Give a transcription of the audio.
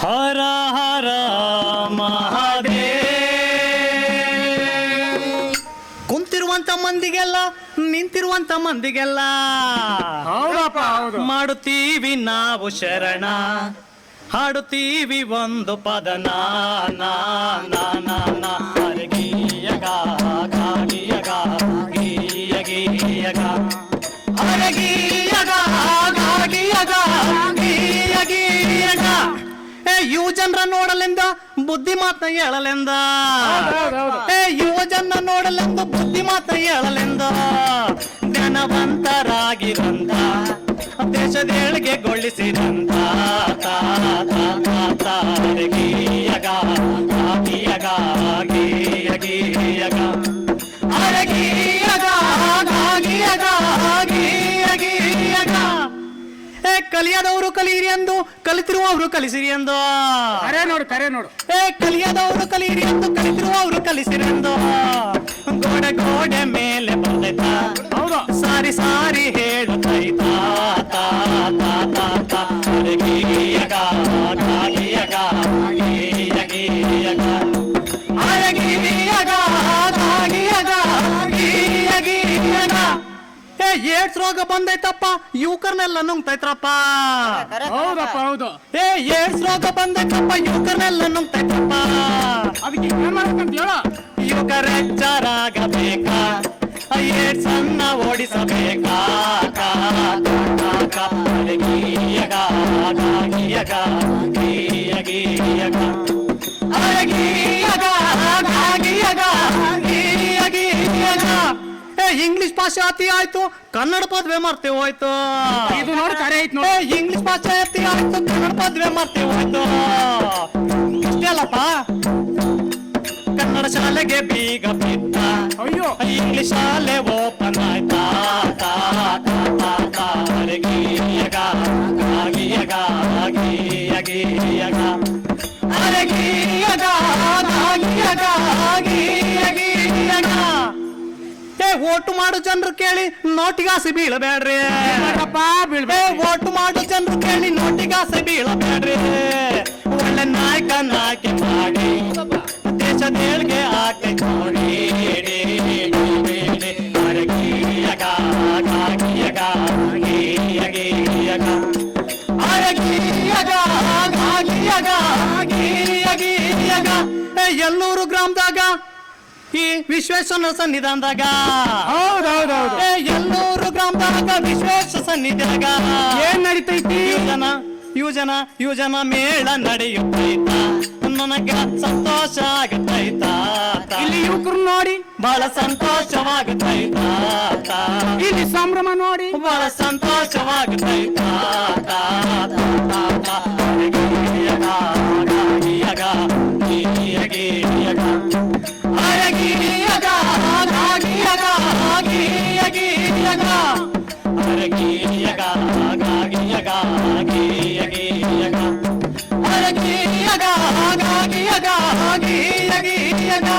ಹರ ಹರ ಮಹಾದೇವ. ಕುಂತಿರುವಂತ ಮಂದಿಗೆಲ್ಲ ನಿಂತಿರುವಂತ ಮಂದಿಗೆಲ್ಲ ಹೌದಪ್ಪ ಹೌದು. ಮಾಡುತ್ತೀವಿ ನಾವು ಶರಣ, ಹಾಡುತ್ತೀವಿ ಒಂದು ಪದ ನಾ ನಾ ನಾ ನಾ ನಾ. ಅರಗಿಯಗ ಗಾಗಿಯಗ ಗೀಯಗೀಯಗ ಅರಗಿಯಗ ಗಾಗಿಯಗ ಗೀಯಗೀಯಗ. ಯುವ ಜನರ ನೋಡಲೆಂದ ಬುದ್ಧಿ ಮಾತ ಹೇಳಲೆಂದ, ಯುವ ಜನ ನೋಡಲೆಂದು ಬುದ್ಧಿ ಮಾತ ಹೇಳಲೆಂದ, ಜ್ಞಾನವಂತರಾಗಿರಂತ ದೇಶದ ಏಳಿಗೆಗೊಳಿಸಿದಂತ ಗೀಯಗ ಗೀಯಗ ಗೀಯಗೀಯಗ ಅರಗಿಯಗ ಗಾಗಿಯಗ ಗೀಯಗೀಯಗ. ಕಲಿಯದವರು ಕಲಿಯಿರಿ ಎಂದು, ಕಲಿತಿರುವವರು ಕಲಿಸಿರಿ ಎಂದು. ಕರೆ ನೋಡು ಕರೆ ನೋಡು. ಕಲಿಯದವರು ಕಲಿಯಿರಿ ಎಂದು, ಕಲಿತಿರುವವರು ಕಲಿಸಿರಿ ಎಂದು. ಗೋಡೆ ಗೋಡೆ ಮೇಲೆ ಬಂದೈತ, ಹೌದು. ಸಾರಿ ಸಾರಿ ಹೇಳುತ್ತೈತ ಗೀಯಗ ಗಾಗಿಯಗ ಗೀಯಗೀಯಗ ಅರಗಿಯಗ ಗಾಗಿಯಗ ಗೀಯಗೀಯಗ. ಏಡ್ಸ್ ರೋಗ ಬಂದೈತಪ್ಪ, ಯುವಕರ್ನೆಲ್ಲ ನುಂಗ್ತೈತ್ರಪ್ಪ. ಹೌದಪ್ಪ ಹೌದು. ಏಡ್ಸ್ ರೋಗ ಬಂದೈತಪ್ಪ, ಯುವಕರ್ನೆಲ್ಲ ನುಂಗ್ತೈತ್ರಪ್ಪ. ಅದಕ್ಕೆ ಏನ್ ಮಾಡ್ಬೇಕಂತ ಹೇಳ. ಯುವಕರೆಚ್ಚರಾಗಬೇಕಾ, ಏಡ್ಸ್ ಅನ್ನ ಓಡಿಸಬೇಕಾ. ಅರಗಿಯಗ ಗಾಗಿಯಗ ಗೀಯಗೀಯಗ ಅರಗಿಯಗ ಗಾಗಿಯಗ ಗೀಯಗೀಯಗ. ಇಂಗ್ಲಿಷ್ ಭಾಷೆ ಅತಿ ಆಯ್ತು, ಕನ್ನಡ ಪದವಿ ಮರ್ತೆ ಹೋಯ್ತು. ಇದು ನೋಡಿ ಕರೆ ಐತ್ ನೋಡಿ. ಇಂಗ್ಲಿಷ್ ಭಾಷೆ ಅತಿ ಆಯ್ತು, ಕನ್ನಡ ಪದವಿ ಮರ್ತೆ ಹೋಯ್ತು. ಇಷ್ಟೇ ಅಲ್ಲಪ್ಪ, ಕನ್ನಡ ಶಾಲೆಗೆ ಬೀಗ ಬಿದ್ದ, ಅಯ್ಯೋ ಇಂಗ್ಲಿಷ್ ಶಾಲೆ ಓಪನ್ ಆಯ್ತಾ. ಅರಗಿಯಗ ಗಾಗಿಯಗ ಗೀಯಗೀಯಗ ಅರಗಿಯಗ ಗಾಗಿಯಗ ಗೀಯಗೀಯಗ. ಓಟು ಮಾಡು ಜನರು ಕೇಳಿ ನೋಟಿಗಾಸೆ ಬೀಳಬೇಡ್ರಿ. ಓಟು ಮಾಡು ಜನರು ಕೇಳಿ ನೋಟಿಗಾಸೆ ಬೀಳಬೇಡ್ರಿ. ಒಳ್ಳೆ ನಾಯಕನಾಗಿ ಮಾಡಿ ದೇಶದ ಏಳ್ಗೆ ಆಕೆ ನೋಡಿ. ಅರಗಿಯಗ ಗಾಗಿಯಗ ಗೀಯಗೀಯಗ ಅರಗಿಯಗ ಗಾಗಿಯಗ ಗೀಯಗೀಯಗ. ಎಲ್ಲೂರು ಗ್ರಾಮದಾಗ ಈ ವಿಶ್ವೇಶ್ವರ ಸನ್ನಿಧಾನದಾಗ, ಹೌದೌದೌದು. ಎಲ್ಲೂರು ಗ್ರಾಮದಾಗ ವಿಶ್ವೇಶ ಸನ್ನಿಧಾನ ಏನ್ ನಡೀತೈತಿ? ಯುವಜನ ಮೇಳ ನಡೆಯುತ್ತೈತ, ನನಗ ಸಂತೋಷ ಆಗತೈತ. ಇಲ್ಲಿ ಯುವಕರು ನೋಡಿ ಬಹಳ ಸಂತೋಷವಾಗತೈತ, ಇಲ್ಲಿ ಸಂಭ್ರಮ ನೋಡಿ ಬಹಳ ಸಂತೋಷವಾಗತೈತ. ಅರಗಿಯಗ ಗಾಗಿಯಗ ಗೀಯಗೀಯಗ ಅರಗಿಯಗ ಗಾಗಿಯಗ ಗೀಯಗೀಯಗ ಅರಗಿಯಗ ಗಾಗಿಯಗ ಗೀಯಗೀಯಗ ಅರಗಿಯಗ ಗಾಗಿಯಗ ಗೀಯಗೀಯಗ.